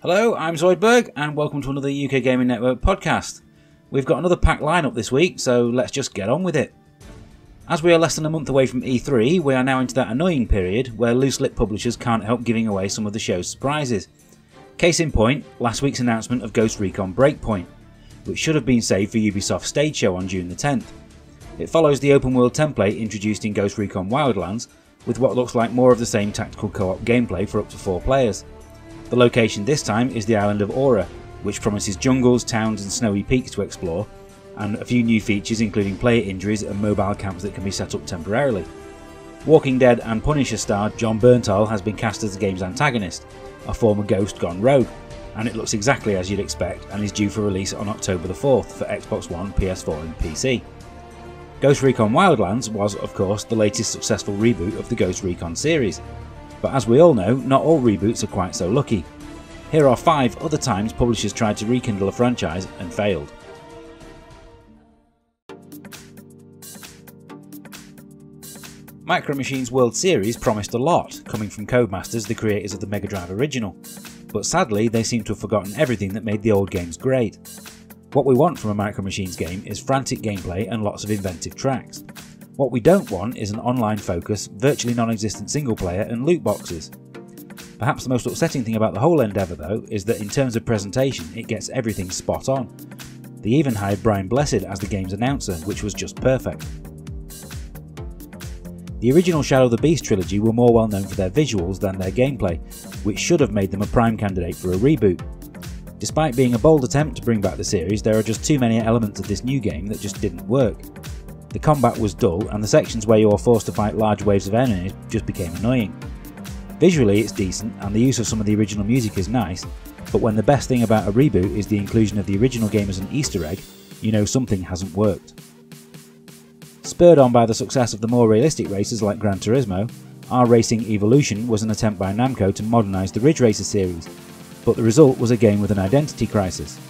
Hello, I'm Zoidberg and welcome to another UK Gaming Network podcast. We've got another packed lineup this week, so let's just get on with it. As we are less than a month away from E3, we are now into that annoying period where loose-lip publishers can't help giving away some of the show's surprises. Case in point, last week's announcement of Ghost Recon Breakpoint, which should have been saved for Ubisoft's stage show on June the 10th. It follows the open world template introduced in Ghost Recon Wildlands, with what looks like more of the same tactical co-op gameplay for up to 4 players. The location this time is the island of Aura, which promises jungles, towns and snowy peaks to explore, and a few new features including player injuries and mobile camps that can be set up temporarily. Walking Dead and Punisher star Jon Bernthal has been cast as the game's antagonist, a former ghost gone rogue, and it looks exactly as you'd expect and is due for release on October the 4th for Xbox One, PS4 and PC. Ghost Recon Wildlands was, of course, the latest successful reboot of the Ghost Recon series. But as we all know, not all reboots are quite so lucky. Here are 5 other times publishers tried to rekindle a franchise and failed. Micro Machines World Series promised a lot, coming from Codemasters, the creators of the Mega Drive original. But sadly, they seem to have forgotten everything that made the old games great. What we want from a Micro Machines game is frantic gameplay and lots of inventive tracks. What we don't want is an online focus, virtually non-existent single player and loot boxes. Perhaps the most upsetting thing about the whole endeavour though is that in terms of presentation it gets everything spot on. They even hired Brian Blessed as the game's announcer, which was just perfect. The original Shadow of the Beast trilogy were more well known for their visuals than their gameplay, which should have made them a prime candidate for a reboot. Despite being a bold attempt to bring back the series, there are just too many elements of this new game that just didn't work. The combat was dull, and the sections where you are forced to fight large waves of enemies just became annoying. Visually it's decent, and the use of some of the original music is nice, but when the best thing about a reboot is the inclusion of the original game as an Easter egg, you know something hasn't worked. Spurred on by the success of the more realistic races like Gran Turismo, R-Racing Evolution was an attempt by Namco to modernise the Ridge Racer series, but the result was a game with an identity crisis.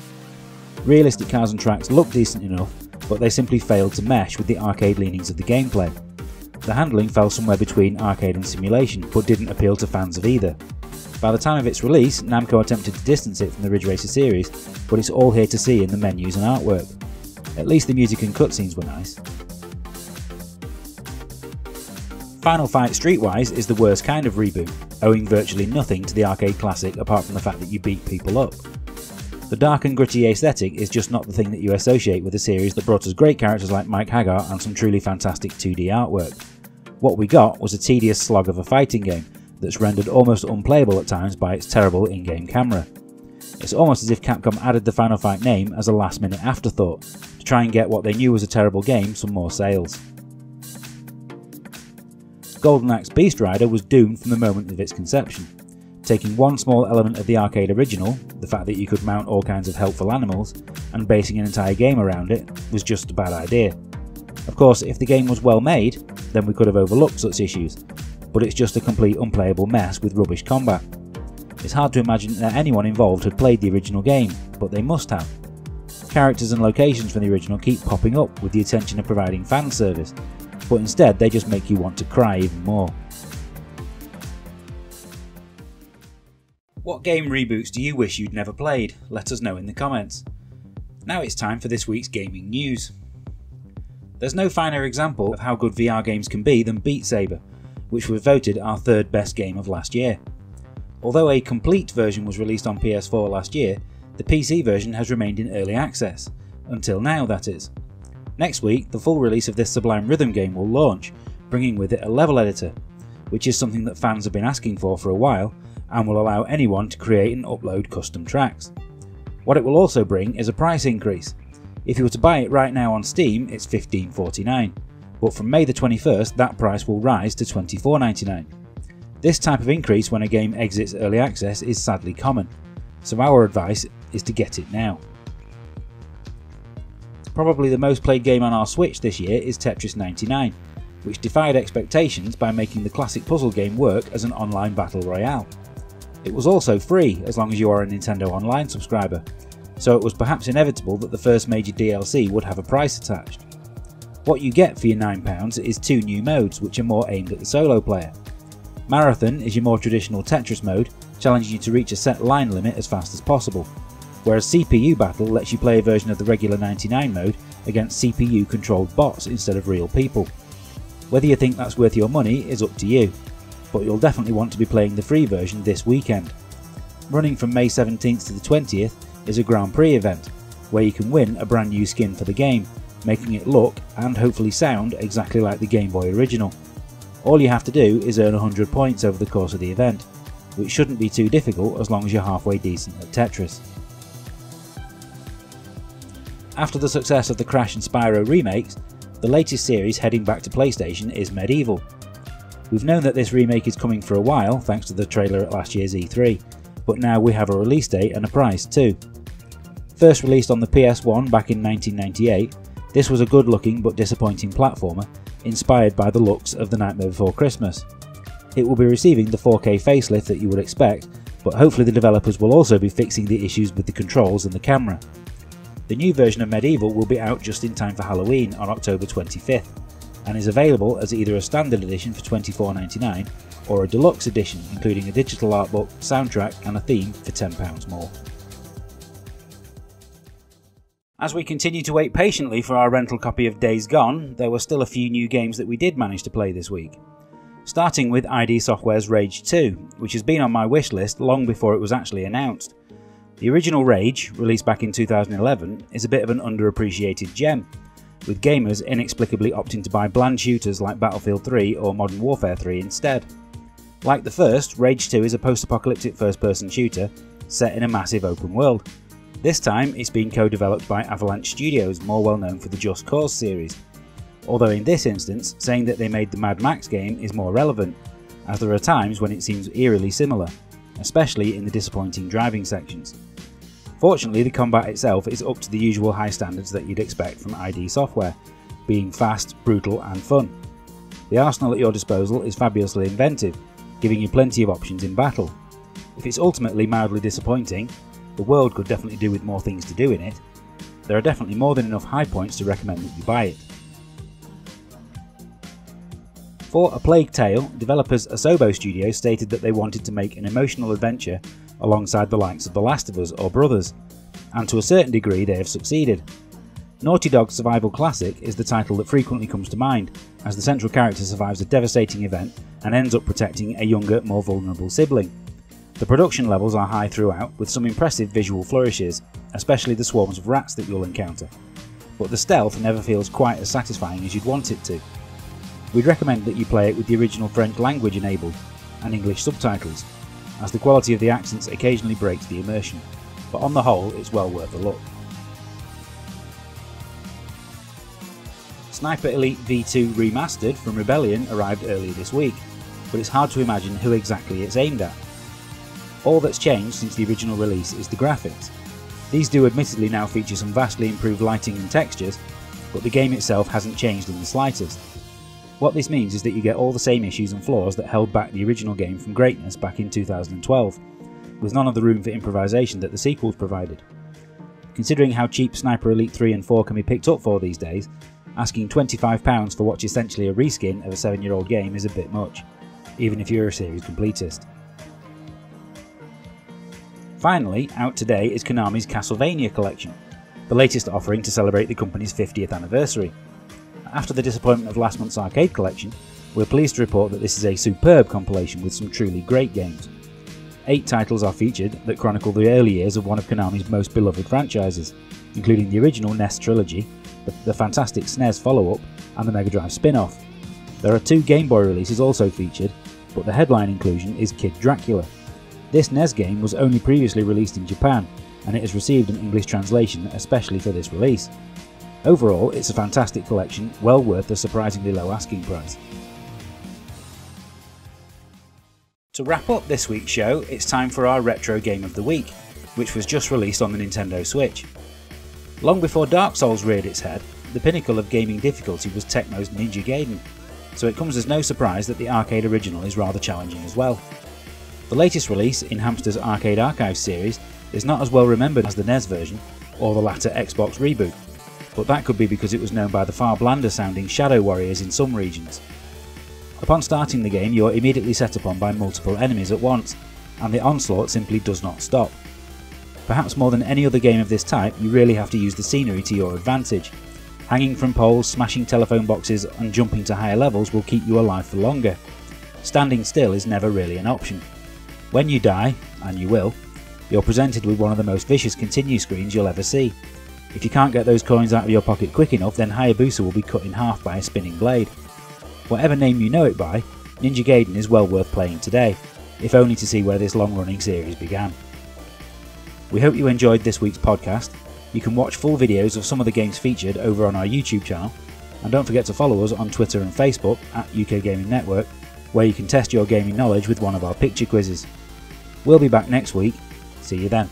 Realistic cars and tracks looked decent enough, but they simply failed to mesh with the arcade leanings of the gameplay. The handling fell somewhere between arcade and simulation, but didn't appeal to fans of either. By the time of its release, Namco attempted to distance it from the Ridge Racer series, but it's all here to see in the menus and artwork. At least the music and cutscenes were nice. Final Fight Streetwise is the worst kind of reboot, owing virtually nothing to the arcade classic apart from the fact that you beat people up. The dark and gritty aesthetic is just not the thing that you associate with a series that brought us great characters like Mike Haggart and some truly fantastic 2D artwork. What we got was a tedious slog of a fighting game that's rendered almost unplayable at times by its terrible in-game camera. It's almost as if Capcom added the Final Fight name as a last-minute afterthought to try and get what they knew was a terrible game some more sales. Golden Axe Beast Rider was doomed from the moment of its conception. Taking one small element of the arcade original, the fact that you could mount all kinds of helpful animals, and basing an entire game around it, was just a bad idea. Of course, if the game was well made, then we could have overlooked such issues, but it's just a complete unplayable mess with rubbish combat. It's hard to imagine that anyone involved had played the original game, but they must have. Characters and locations from the original keep popping up with the intention of providing fan service, but instead they just make you want to cry even more. What game reboots do you wish you'd never played? Let us know in the comments. Now it's time for this week's gaming news. There's no finer example of how good VR games can be than Beat Sabre, which was voted our 3rd best game of last year. Although a complete version was released on PS4 last year, the PC version has remained in early access, until now that is. Next week, the full release of this Sublime Rhythm game will launch, bringing with it a level editor, which is something that fans have been asking for a while, and will allow anyone to create and upload custom tracks. What it will also bring is a price increase. If you were to buy it right now on Steam, it's $15.49, but from May the 21st that price will rise to $24.99. This type of increase when a game exits early access is sadly common, so our advice is to get it now. Probably the most played game on our Switch this year is Tetris 99, which defied expectations by making the classic puzzle game work as an online battle royale. It was also free as long as you are a Nintendo Online subscriber, so it was perhaps inevitable that the first major DLC would have a price attached. What you get for your £9 is 2 new modes which are more aimed at the solo player. Marathon is your more traditional Tetris mode, challenging you to reach a set line limit as fast as possible, whereas CPU Battle lets you play a version of the regular 99 mode against CPU controlled bots instead of real people. Whether you think that's worth your money is up to you, but you'll definitely want to be playing the free version this weekend. Running from May 17th to the 20th is a Grand Prix event, where you can win a brand new skin for the game, making it look and hopefully sound exactly like the Game Boy original. All you have to do is earn 100 points over the course of the event, which shouldn't be too difficult as long as you're halfway decent at Tetris. After the success of the Crash and Spyro remakes, the latest series heading back to PlayStation is Medieval. We've known that this remake is coming for a while thanks to the trailer at last year's E3, but now we have a release date and a price too. First released on the PS1 back in 1998, this was a good looking but disappointing platformer inspired by the looks of The Nightmare Before Christmas. It will be receiving the 4K facelift that you would expect, but hopefully the developers will also be fixing the issues with the controls and the camera. The new version of Medieval will be out just in time for Halloween on October 25th, and is available as either a standard edition for $24.99 or a deluxe edition including a digital art book, soundtrack and a theme for £10 more. As we continue to wait patiently for our rental copy of Days Gone, there were still a few new games that we did manage to play this week. Starting with ID Software's Rage 2, which has been on my wish list long before it was actually announced. The original Rage, released back in 2011, is a bit of an underappreciated gem, with gamers inexplicably opting to buy bland shooters like Battlefield 3 or Modern Warfare 3 instead. Like the first, Rage 2 is a post-apocalyptic first-person shooter set in a massive open world. This time it's being co-developed by Avalanche Studios, more well known for the Just Cause series, although in this instance saying that they made the Mad Max game is more relevant, as there are times when it seems eerily similar, especially in the disappointing driving sections. Fortunately, the combat itself is up to the usual high standards that you'd expect from ID Software, being fast, brutal and fun. The arsenal at your disposal is fabulously inventive, giving you plenty of options in battle. If it's ultimately mildly disappointing, the world could definitely do with more things to do in it. There are definitely more than enough high points to recommend that you buy it. For A Plague Tale, developers Asobo Studios stated that they wanted to make an emotional adventure alongside the likes of The Last of Us or Brothers, and to a certain degree they have succeeded. Naughty Dog's survival classic is the title that frequently comes to mind, as the central character survives a devastating event and ends up protecting a younger, more vulnerable sibling. The production levels are high throughout, with some impressive visual flourishes, especially the swarms of rats that you'll encounter, but the stealth never feels quite as satisfying as you'd want it to. We'd recommend that you play it with the original French language enabled and English subtitles, as the quality of the accents occasionally breaks the immersion, but on the whole it's well worth a look. Sniper Elite V2 Remastered from Rebellion arrived earlier this week, but it's hard to imagine who exactly it's aimed at. All that's changed since the original release is the graphics. These do admittedly now feature some vastly improved lighting and textures, but the game itself hasn't changed in the slightest. What this means is that you get all the same issues and flaws that held back the original game from greatness back in 2012, with none of the room for improvisation that the sequels provided. Considering how cheap Sniper Elite 3 and 4 can be picked up for these days, asking £25 for what's essentially a reskin of a 7-year-old game is a bit much, even if you're a series completist. Finally, out today is Konami's Castlevania collection, the latest offering to celebrate the company's 50th anniversary. After the disappointment of last month's arcade collection, we're pleased to report that this is a superb compilation with some truly great games. 8 titles are featured that chronicle the early years of one of Konami's most beloved franchises, including the original NES trilogy, the fantastic SNES follow-up, and the Mega Drive spin-off. There are 2 Game Boy releases also featured, but the headline inclusion is Kid Dracula. This NES game was only previously released in Japan, and it has received an English translation especially for this release. Overall, it's a fantastic collection, well worth the surprisingly low asking price. To wrap up this week's show, it's time for our Retro Game of the Week, which was just released on the Nintendo Switch. Long before Dark Souls reared its head, the pinnacle of gaming difficulty was Tecmo's Ninja Gaiden, so it comes as no surprise that the arcade original is rather challenging as well. The latest release in Hamster's Arcade Archives series is not as well remembered as the NES version or the latter Xbox reboot, but that could be because it was known by the far blander sounding Shadow Warriors in some regions. Upon starting the game, you are immediately set upon by multiple enemies at once, and the onslaught simply does not stop. Perhaps more than any other game of this type, you really have to use the scenery to your advantage. Hanging from poles, smashing telephone boxes and jumping to higher levels will keep you alive for longer. Standing still is never really an option. When you die, and you will, you're presented with one of the most vicious continue screens you'll ever see. If you can't get those coins out of your pocket quick enough, then Hayabusa will be cut in half by a spinning blade. Whatever name you know it by, Ninja Gaiden is well worth playing today, if only to see where this long-running series began. We hope you enjoyed this week's podcast. You can watch full videos of some of the games featured over on our YouTube channel, and don't forget to follow us on Twitter and Facebook at UK Gaming Network, where you can test your gaming knowledge with one of our picture quizzes. We'll be back next week. See you then.